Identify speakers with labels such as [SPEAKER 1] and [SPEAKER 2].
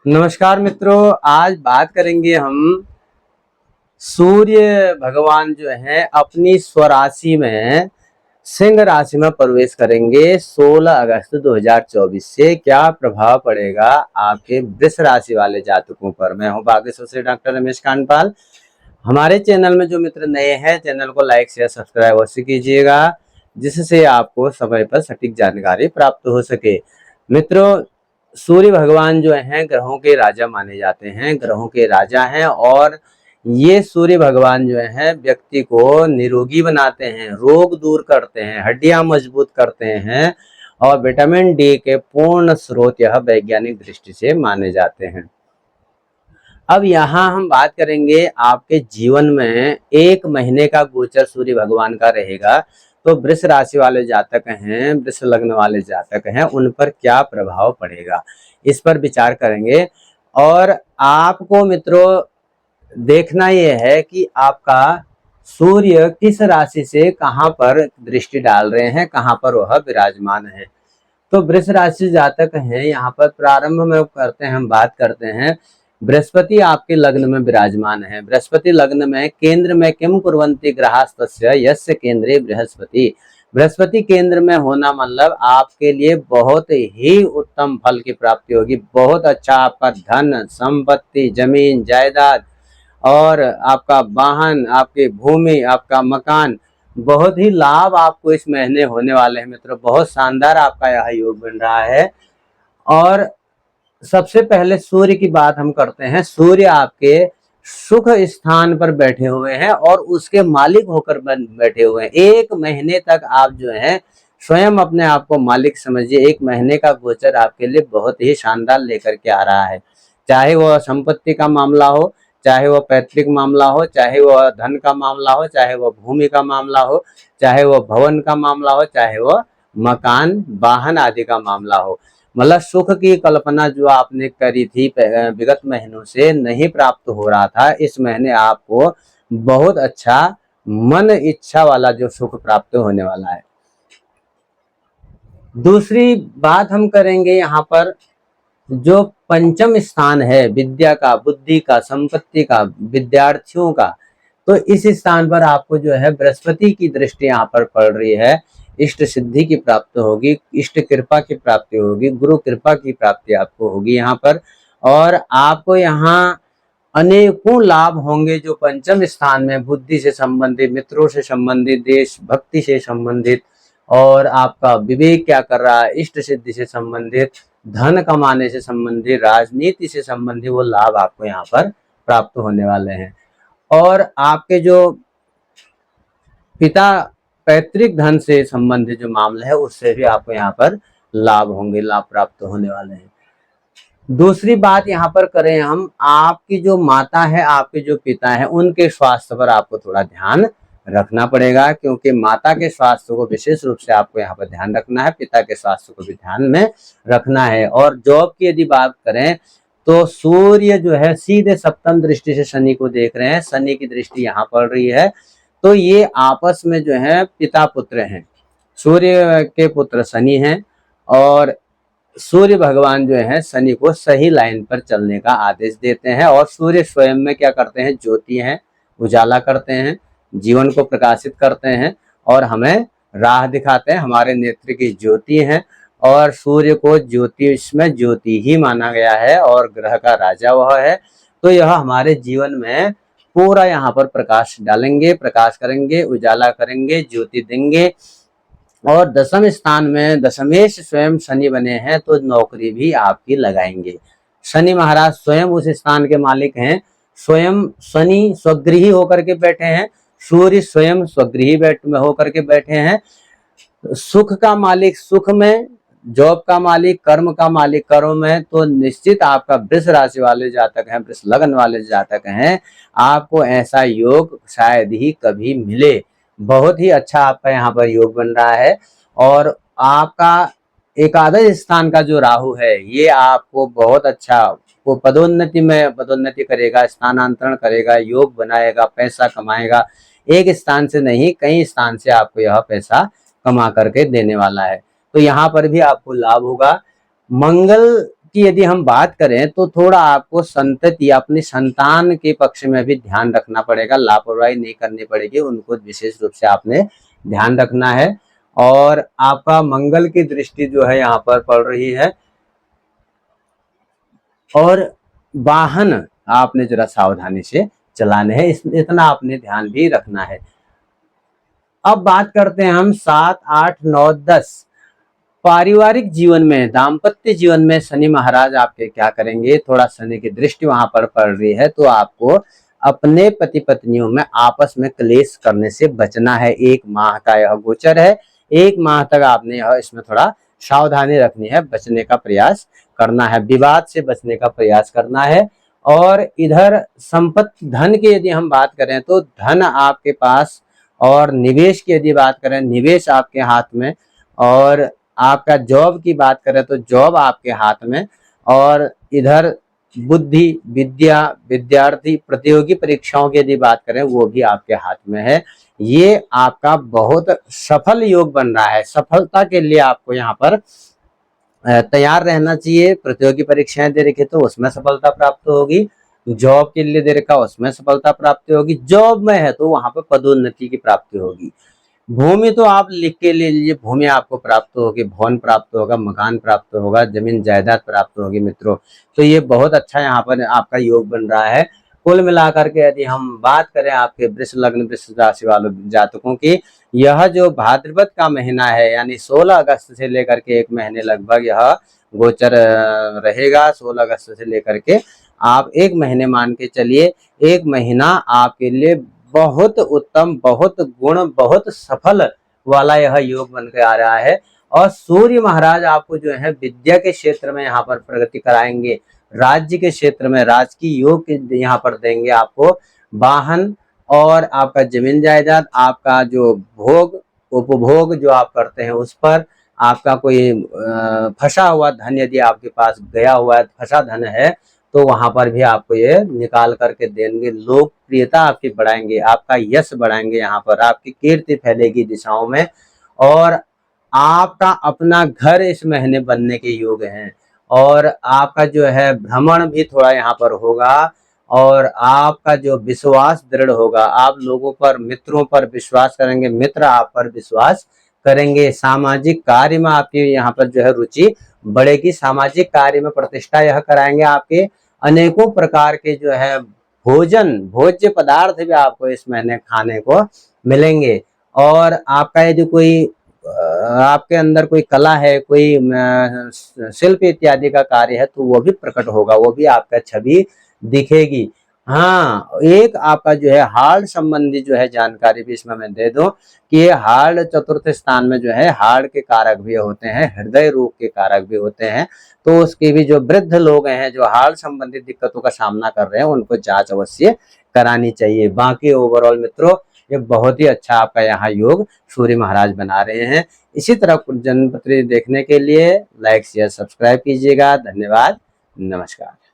[SPEAKER 1] नमस्कार मित्रों, आज बात करेंगे हम सूर्य भगवान जो है अपनी स्वराशि में सिंह राशि में प्रवेश करेंगे 16 अगस्त 2024 से। क्या प्रभाव पड़ेगा आपके वृष राशि वाले जातकों पर। मैं हूं बागेश्वर से डॉक्टर रमेश कांडपाल। हमारे चैनल में जो मित्र नए हैं, चैनल को लाइक शेयर सब्सक्राइब अवश्य कीजिएगा, जिससे आपको समय पर सटीक जानकारी प्राप्त हो सके। मित्रों, सूर्य भगवान जो हैं ग्रहों के राजा माने जाते हैं, ग्रहों के राजा हैं। और ये सूर्य भगवान जो हैं व्यक्ति को निरोगी बनाते हैं, रोग दूर करते हैं, हड्डियां मजबूत करते हैं और विटामिन डी के पूर्ण स्रोत यह वैज्ञानिक दृष्टि से माने जाते हैं। अब यहाँ हम बात करेंगे आपके जीवन में 1 महीने का गोचर सूर्य भगवान का रहेगा, तो वृष राशि वाले जातक हैं, वृष लग्न वाले जातक हैं, उन पर क्या प्रभाव पड़ेगा, इस पर विचार करेंगे। और आपको मित्रों देखना यह है कि आपका सूर्य किस राशि से कहां पर दृष्टि डाल रहे हैं, कहां पर वह विराजमान है। तो वृष राशि जातक हैं, यहाँ पर प्रारंभ में करते हैं, हम बात करते हैं। बृहस्पति आपके लग्न में विराजमान है। बृहस्पति लग्न में केंद्र में किम कुर्वन्ति ग्रहास्तस्य यस्य केंद्रे बृहस्पति। बृहस्पति केंद्र में होना मतलब आपके लिए बहुत ही उत्तम फल की प्राप्ति होगी। बहुत अच्छा आपका धन संपत्ति, जमीन जायदाद और आपका वाहन, आपकी भूमि, आपका मकान, बहुत ही लाभ आपको इस महीने होने वाले हैं मित्रों। बहुत शानदार आपका यह योग बन रहा है। और सबसे पहले सूर्य की बात हम करते हैं। सूर्य आपके सुख स्थान पर बैठे हुए हैं और उसके मालिक होकर बैठे हुए हैं। 1 महीने तक आप जो है स्वयं अपने आप को मालिक समझिए। 1 महीने का गोचर आपके लिए बहुत ही शानदार लेकर के आ रहा है। चाहे वह संपत्ति का मामला हो, चाहे वह पैतृक मामला हो, चाहे वह धन का मामला हो, चाहे वह भूमि का मामला हो, चाहे वह भवन का मामला हो, चाहे वह मकान वाहन आदि का मामला हो। मतलब सुख की कल्पना जो आपने करी थी विगत महीनों से नहीं प्राप्त हो रहा था, इस महीने आपको बहुत अच्छा मन इच्छा वाला जो सुख प्राप्त होने वाला है। दूसरी बात हम करेंगे यहाँ पर, जो पंचम स्थान है विद्या का, बुद्धि का, संपत्ति का, विद्यार्थियों का, तो इस स्थान पर आपको जो है बृहस्पति की दृष्टि यहाँ पर पड़ रही है। इष्ट सिद्धि की प्राप्ति होगी, इष्ट कृपा की प्राप्ति होगी, गुरु कृपा की प्राप्ति आपको होगी यहाँ पर। और आपको यहाँ अनेकों लाभ होंगे जो पंचम स्थान में बुद्धि से संबंधित, मित्रों से संबंधित, देश भक्ति से संबंधित, और आपका विवेक क्या कर रहा है, इष्ट सिद्धि से संबंधित, धन कमाने से संबंधित, राजनीति से संबंधित वो लाभ आपको यहाँ पर प्राप्त होने वाले हैं। और आपके जो पिता पैतृक धन से संबंधित जो मामले है उससे भी आपको यहाँ पर लाभ होंगे, लाभ प्राप्त होने वाले हैं। दूसरी बात यहाँ पर करें हम, आपकी जो माता है, आपके जो पिता है, उनके स्वास्थ्य पर आपको थोड़ा ध्यान रखना पड़ेगा, क्योंकि माता के स्वास्थ्य को विशेष रूप से आपको यहाँ पर ध्यान रखना है, पिता के स्वास्थ्य को भी ध्यान में रखना है। और जॉब की यदि बात करें तो सूर्य जो है सीधे सप्तम दृष्टि से शनि को देख रहे हैं, शनि की दृष्टि यहाँ पड़ रही है। तो ये आपस में जो है पिता पुत्र हैं, सूर्य के पुत्र शनि हैं और सूर्य भगवान जो है शनि को सही लाइन पर चलने का आदेश देते हैं। और सूर्य स्वयं में क्या करते हैं, ज्योति हैं, उजाला करते हैं, जीवन को प्रकाशित करते हैं और हमें राह दिखाते हैं, हमारे नेत्र की ज्योति हैं। और सूर्य को ज्योतिष में ज्योति ही माना गया है और ग्रह का राजा वह है। तो यह हमारे जीवन में पूरा यहाँ पर प्रकाश डालेंगे, प्रकाश करेंगे, उजाला करेंगे, ज्योति देंगे। और दशम स्थान में दशमेश स्वयं शनि बने हैं, तो नौकरी भी आपकी लगाएंगे। शनि महाराज स्वयं उस स्थान के मालिक हैं। स्वयं शनि स्वगृही होकर के बैठे हैं, सूर्य स्वयं स्वगृही में होकर के बैठे हैं। सुख का मालिक सुख में, जॉब का मालिक कर्म का मालिक कर्म में। तो निश्चित आपका वृष राशि वाले जातक हैं, वृष लग्न वाले जातक हैं, आपको ऐसा योग शायद ही कभी मिले। बहुत ही अच्छा आपका यहाँ पर योग बन रहा है। और आपका एकादश स्थान का जो राहु है, ये आपको बहुत अच्छा वो पदोन्नति में पदोन्नति करेगा, स्थानांतरण करेगा, योग बनाएगा, पैसा कमाएगा। एक स्थान से नहीं, कई स्थान से आपको यह पैसा कमा करके देने वाला है। तो यहाँ पर भी आपको लाभ होगा। मंगल की यदि हम बात करें तो थोड़ा आपको संतति, अपनी संतान के पक्ष में भी ध्यान रखना पड़ेगा, लापरवाही नहीं करनी पड़ेगी, उनको विशेष रूप से आपने ध्यान रखना है। और आपका मंगल की दृष्टि जो है यहाँ पर पड़ रही है, और वाहन आपने जरा सावधानी से चलाने हैं, इतना आपने ध्यान भी रखना है। अब बात करते हैं हम 7, 8, 9, 10 पारिवारिक जीवन में, दाम्पत्य जीवन में शनि महाराज आपके क्या करेंगे। थोड़ा शनि की दृष्टि वहां पर पड़ रही है, तो आपको अपने पति पत्नियों में आपस में क्लेश करने से बचना है। 1 माह का यह गोचर है, 1 माह तक आपने इसमें थोड़ा सावधानी रखनी है, बचने का प्रयास करना है, विवाद से बचने का प्रयास करना है। और इधर संपत्ति धन की यदि हम बात करें तो धन आपके पास, और निवेश की यदि बात करें निवेश आपके हाथ में, और आपका जॉब की बात करें तो जॉब आपके हाथ में, और इधर बुद्धि, विद्या, विद्यार्थी, प्रतियोगी परीक्षाओं की यदि बात करें वो भी आपके हाथ में है। ये आपका बहुत सफल योग बन रहा है। सफलता के लिए आपको यहाँ पर तैयार रहना चाहिए। प्रतियोगी परीक्षाएं दे रखी तो उसमें सफलता प्राप्त होगी, जॉब के लिए दे रखा उसमें सफलता प्राप्ति होगी, जॉब में है तो वहां पर पदोन्नति की प्राप्ति होगी। भूमि तो आप लिख के ले लीजिए, भूमि आपको प्राप्त होगी, भवन प्राप्त होगा, मकान प्राप्त होगा, जमीन जायदाद प्राप्त होगी मित्रों। तो ये बहुत अच्छा यहाँ पर आपका योग बन रहा है। कुल मिलाकर के यदि हम बात करें आपके वृष लग्न वृष राशि वालों जातकों की, यह जो भाद्रपद का महीना है यानी 16 अगस्त से लेकर के 1 महीने लगभग यह गोचर रहेगा। 16 अगस्त से लेकर के आप 1 महीने मान के चलिए, 1 महीना आपके लिए बहुत उत्तम, बहुत गुण, बहुत सफल वाला यह योग बन के आ रहा है। और सूर्य महाराज आपको जो है विद्या के क्षेत्र में यहाँ पर प्रगति कराएंगे, राज्य के क्षेत्र में राजकीय योग के यहाँ पर देंगे आपको, वाहन और आपका जमीन जायदाद, आपका जो भोग उपभोग जो आप करते हैं उस पर, आपका कोई फंसा हुआ धन यदि आपके पास गया हुआ फंसा धन है तो वहां पर भी आपको ये निकाल करके देंगे। लोकप्रियता आपकी बढ़ाएंगे, आपका यश बढ़ाएंगे, यहाँ पर आपकी कीर्ति फैलेगी दिशाओं में, और आपका अपना घर इस महीने बनने के योग हैं, और आपका जो है भ्रमण भी थोड़ा यहाँ पर होगा, और आपका जो विश्वास दृढ़ होगा, आप लोगों पर, मित्रों पर विश्वास करेंगे, मित्र आप पर विश्वास करेंगे। सामाजिक कार्य में आपकी यहाँ पर जो है रुचि बढ़ेगी, सामाजिक कार्य में प्रतिष्ठा यह कराएंगे। आपके अनेकों प्रकार के जो है भोज्य पदार्थ भी आपको इस महीने खाने को मिलेंगे। और आपका यदि कोई आपके अंदर कोई कला है, कोई शिल्प इत्यादि का कार्य है तो वो भी प्रकट होगा, वो भी आपका छवि दिखेगी। हाँ, एक आपका जो है हार्ट संबंधी जो है जानकारी भी इसमें मैं दे दूं कि ये हार्ट चतुर्थ स्थान में जो है हार्ट के कारक भी होते हैं, हृदय रोग के कारक भी होते हैं। तो उसके भी जो वृद्ध लोग हैं जो हार्ट संबंधित दिक्कतों का सामना कर रहे हैं उनको जांच अवश्य करानी चाहिए। बाकी ओवरऑल मित्रों ये बहुत ही अच्छा आपका यहाँ योग सूर्य महाराज बना रहे हैं। इसी तरह जन्मपत्री देखने के लिए लाइक शेयर सब्सक्राइब कीजिएगा। धन्यवाद, नमस्कार।